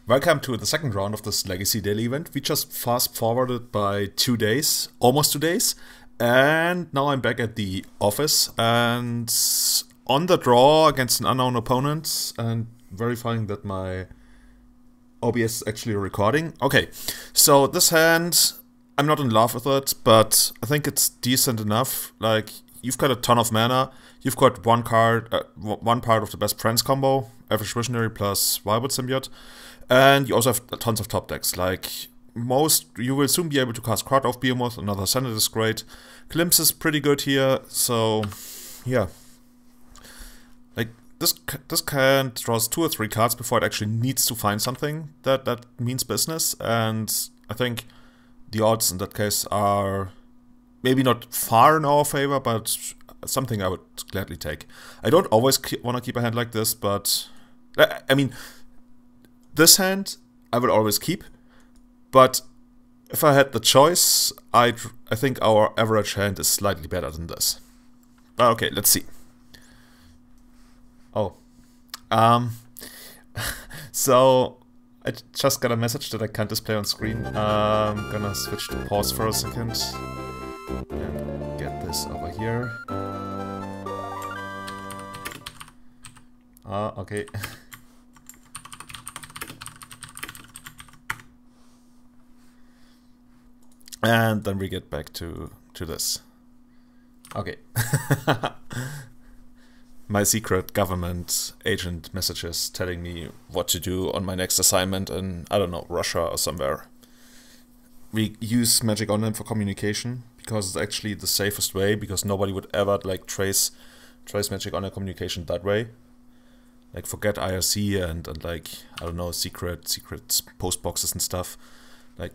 Welcome to the second round of this Legacy Daily event. We just fast forwarded by 2 days, almost 2 days, and now I'm back at the office and on the draw against an unknown opponent and verifying that my OBS is actually recording. Okay, so this hand, I'm not in love with it, but I think it's decent enough. Like, you've got a ton of mana, you've got one card, one part of the best friends combo, Average Visionary plus Wildwood Symbiote, and you also have tons of top decks. Like, you will soon be able to cast Crowd of Behemoth, another Senate is great, Glimpse is pretty good here, so yeah. Like, this hand draws 2 or 3 cards before it actually needs to find something that means business, and I think the odds in that case are maybe not far in our favor, but something I would gladly take. I don't always want to keep a hand like this, but I mean, this hand I will always keep, but if I had the choice, I think our average hand is slightly better than this. But okay, let's see. Oh, so I just got a message that I can't display on screen. I'm gonna switch to pause for a second and get this over here. Okay. And then we get back to this. Okay. My secret government agent messages telling me what to do on my next assignment in, I don't know, Russia or somewhere. We use Magic Online for communication because it's actually the safest way, because nobody would ever like trace Magic Online communication that way. Like, forget IRC and like, I don't know, secret post boxes and stuff. Like,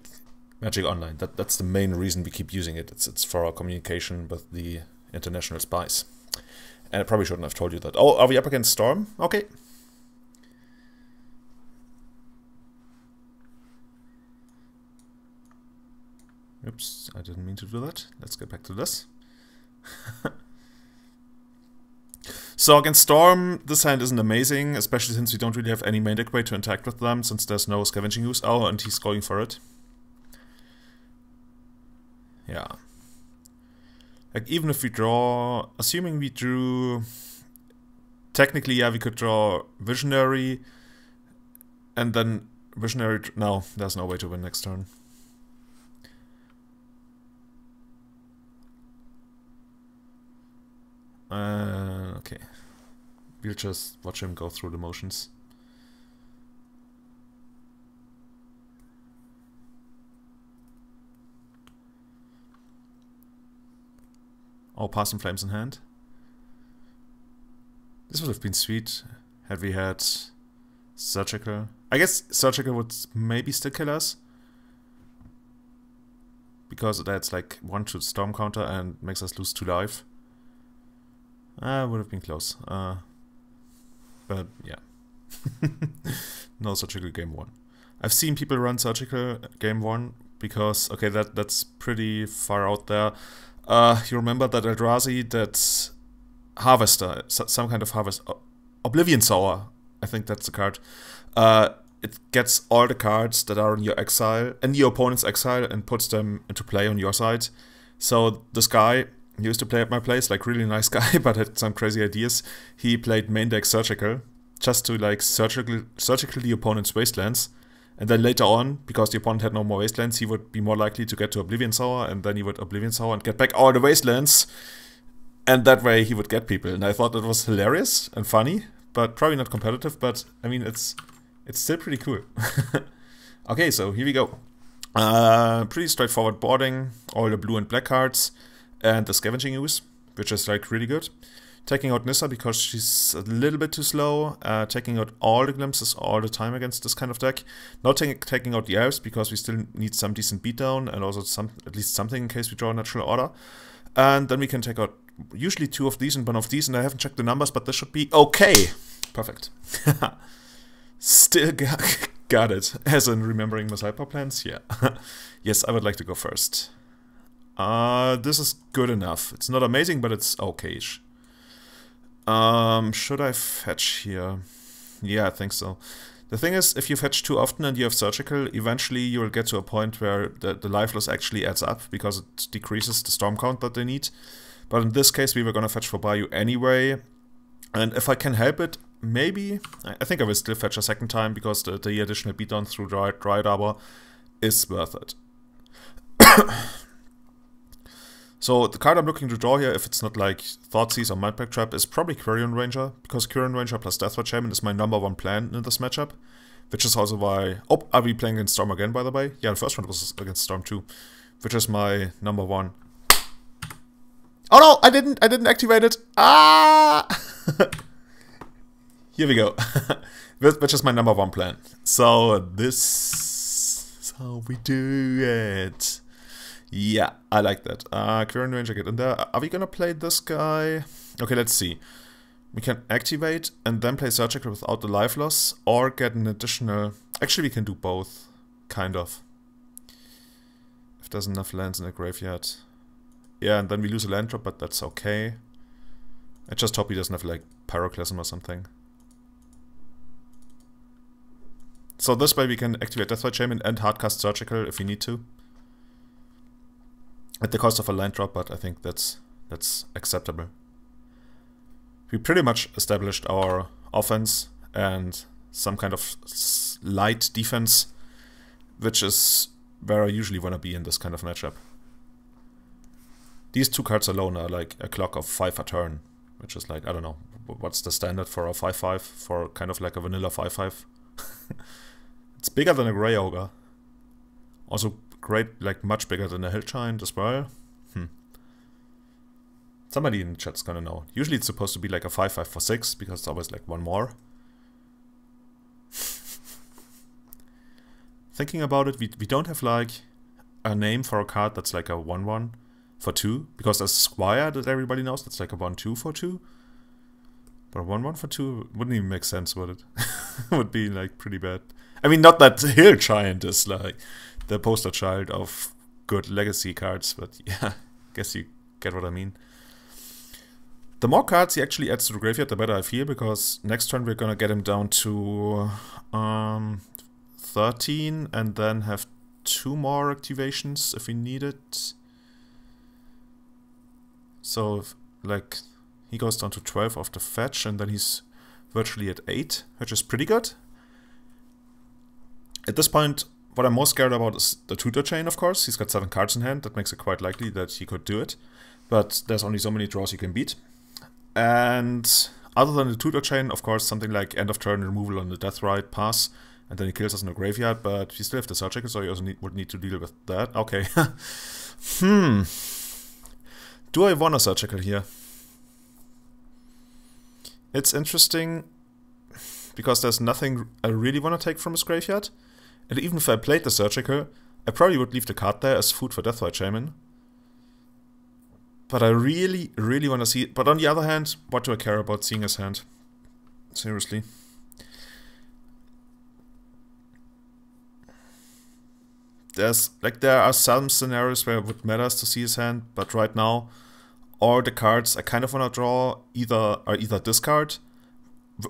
Magic Online, that's the main reason we keep using it. It's for our communication with the international spies. And I probably shouldn't have told you that. Oh, are we up against Storm? Okay. Oops, I didn't mean to do that. Let's get back to this. So against Storm, this hand isn't amazing, especially since we don't really have any main deck way to interact with them, since there's no scavenging use. Oh, and he's going for it. Yeah. Like, even if we draw, assuming we drew, technically, yeah, we could draw Visionary, and then Visionary, no, there's no way to win next turn. Okay. We'll just watch him go through the motions. Oh, Passing Flames in hand. This would have been sweet had we had Surgical. I guess Surgical would maybe still kill us, because it adds like 1 to Storm counter and makes us lose 2 life. Would have been close. But yeah. No Surgical game 1. I've seen people run Surgical game 1 because, okay, that's pretty far out there. You remember that Eldrazi, that Harvester, some kind of harvest, Oblivion Sower, I think that's the card. It gets all the cards that are in your exile, and your opponent's exile, and puts them into play on your side. So this guy used to play at my place, like really nice guy, but had some crazy ideas. He played main deck Surgical, just to like surgical the opponent's wastelands. And then later on, because the opponent had no more wastelands, he would be more likely to get to Oblivion Sower, and then he would Oblivion Sower and get back all the wastelands. And that way he would get people. And I thought that was hilarious and funny, but probably not competitive, but I mean, it's still pretty cool. Okay, so here we go. Pretty straightforward boarding, all the blue and black cards, and the scavenging use, which is like really good. Taking out Nissa because she's a little bit too slow. Taking out all the glimpses all the time against this kind of deck. Not taking out the Elves because we still need some decent beatdown and also at least something in case we draw a natural order. And then we can take out usually 2 of these and 1 of these, and I haven't checked the numbers, but this should be okay. Perfect. Still got it. As in remembering my sideboard plans? Yeah. Yes, I would like to go first. This is good enough. It's not amazing, but it's okay-ish. Should I fetch here? Yeah, I think so. The thing is, if you fetch too often and you have surgical, eventually you will get to a point where the life loss actually adds up because it decreases the storm count that they need. But in this case, we were gonna fetch for Bayou anyway. And if I can help it, maybe... I think I will still fetch a second time because the additional beatdown through Dryad Arbor is worth it. So the card I'm looking to draw here, if it's not like Thoughtseize or Mindpack Trap, is probably Quirion Ranger, because Quirion Ranger plus Deathwatch Shaman is my #1 plan in this matchup, which is also why... Oh, are we playing against Storm again, by the way? Yeah, the first one was against Storm too, which is my #1. Oh no, I didn't activate it! Ah! Here we go. Which is my #1 plan. So this is how we do it. Yeah, I like that. Quirion Ranger, get in there. Are we gonna play this guy? Okay, let's see. We can activate and then play Surgical without the life loss, or get an additional... Actually, we can do both, kind of. If there's enough lands in the graveyard. Yeah, and then we lose a land drop, but that's okay. I just hope he doesn't have, like, Pyroclasm or something. So this way we can activate Deathwatch Shaman and hardcast Surgical if we need to. At the cost of a land drop, but I think that's acceptable. We pretty much established our offense and some kind of light defense, which is where I usually want to be in this kind of matchup. These two cards alone are like a clock of 5 a turn, which is like, I don't know, what's the standard for a 5/5, for kind of like a vanilla 5/5? It's bigger than a Grey Ogre. Also great, like much bigger than a Hill Giant as well. Somebody in the chat's gonna know. Usually it's supposed to be like a 5/5 for 6, because it's always like one more. Thinking about it, we don't have like a name for a card that's like a 1/1 for 2, because there's Squire that everybody knows that's like a 1/2 for 2. But a 1/1 for 2 wouldn't even make sense, would it? Would be like pretty bad. I mean, not that Hill Giant is like the poster child of good legacy cards, but yeah, guess you get what I mean. The more cards he actually adds to the graveyard, the better I feel, because next turn we're gonna get him down to 13, and then have 2 more activations if we need it. So, if, like, he goes down to 12 off the fetch, and then he's virtually at 8, which is pretty good. At this point, what I'm most scared about is the tutor chain, of course. He's got 7 cards in hand. That makes it quite likely that he could do it. But there's only so many draws you can beat. And other than the tutor chain, of course, something like end of turn removal on the Death Ride pass, and then he kills us in the graveyard, but you still have the Surgical, so you also would need to deal with that. Okay. Do I want a Surgical here? It's interesting, because there's nothing I really want to take from his graveyard. And even if I played the Surgical, I probably would leave the card there as food for Deathwatch Shaman. But I really, really want to see it. But on the other hand, what do I care about seeing his hand? Seriously. There are some scenarios where it would matter to see his hand, but right now, all the cards I kind of want to draw are either discard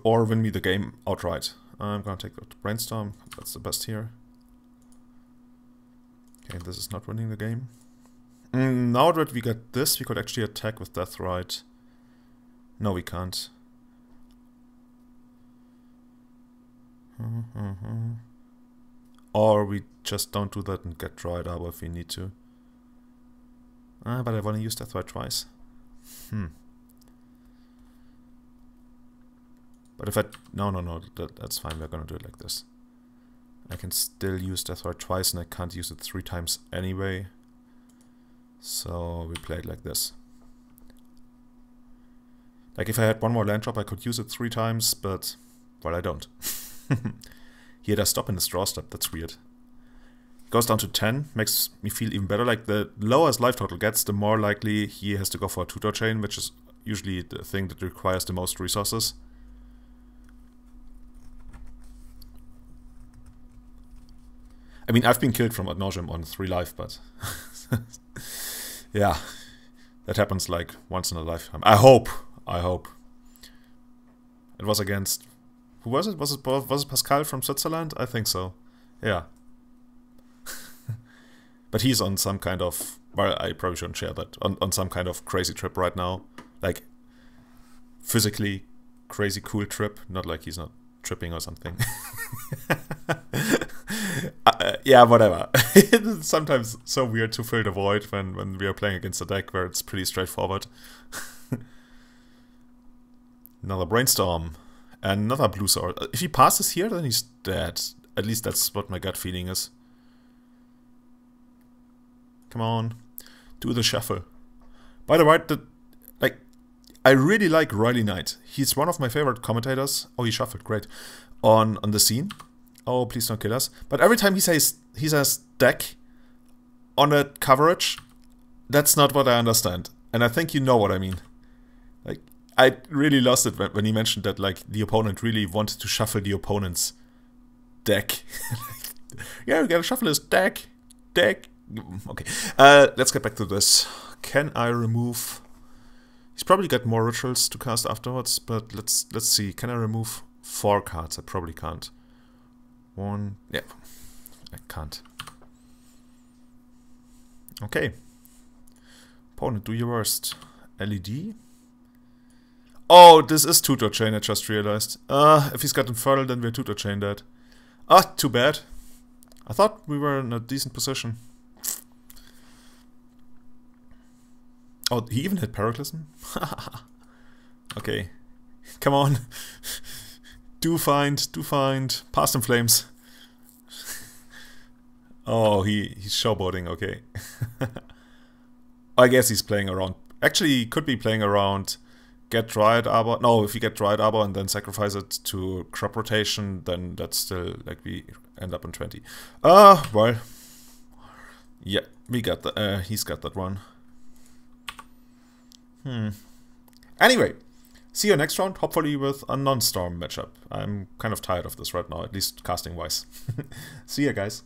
or win me the game outright. I'm gonna take the Brainstorm, that's the best here. Okay, this is not winning the game. Now that we get this, we could actually attack with Death Ride. No, we can't. Or we just don't do that and get Dryad Arbor if we need to. But I want to use Death Ride twice. But if I... No, that's fine, we're gonna do it like this. I can still use Death Ride twice and I can't use it 3 times anyway. So we play it like this. Like if I had 1 more land drop I could use it 3 times, but... well, I don't. He had a stop in his draw step, that's weird. Goes down to 10, makes me feel even better. Like the lower his life total gets, the more likely he has to go for a tutor chain, which is usually the thing that requires the most resources. I mean, I've been killed from ad nauseam on 3 life, but yeah, that happens like once in a lifetime. I hope. It was against Who was it? Was it Pascal from Switzerland? I think so. Yeah. But he's on some kind of... Well, I probably shouldn't share that. On some kind of crazy trip right now. Like, physically crazy cool trip. Not like he's not tripping or something. Yeah, whatever. It's sometimes so weird to fill the void when we are playing against a deck where it's pretty straightforward. Another brainstorm. Another blue sword. If he passes here, then he's dead. At least that's what my gut feeling is. Come on. Do the shuffle. By the way, I really like Riley Knight. He's one of my favorite commentators. Oh, he shuffled. Great. On the scene. Oh, please don't kill us. But every time he says deck on a coverage, that's not what I understand. And I think you know what I mean. Like, I really lost it when he mentioned that, like, the opponent really wanted to shuffle the opponent's deck. Yeah, we gotta shuffle his deck. Okay. Let's get back to this. Can I remove... He's probably got more rituals to cast afterwards, but let's see. Can I remove 4 cards? I probably can't. 1... Yeah. I can't. Okay. Opponent, do your worst. LED? Oh, this is Tutor Chain, I just realized. If he's got Infernal, then we're Tutor Chain dead. Ah, too bad. I thought we were in a decent position. Oh, he even hit Paraclysm? Okay. Come on. Do find. Past in Flames. Oh, he's showboating, okay. I guess he's playing around. Actually, he could be playing around get Dryad Arbor. No, if you get Dryad Arbor and then sacrifice it to crop rotation, then that's still, like, we end up in 20. Well. Yeah, we got the, he's got that one. Anyway, see you next round, hopefully with a non-storm matchup. I'm kind of tired of this right now, at least casting-wise. See ya, guys.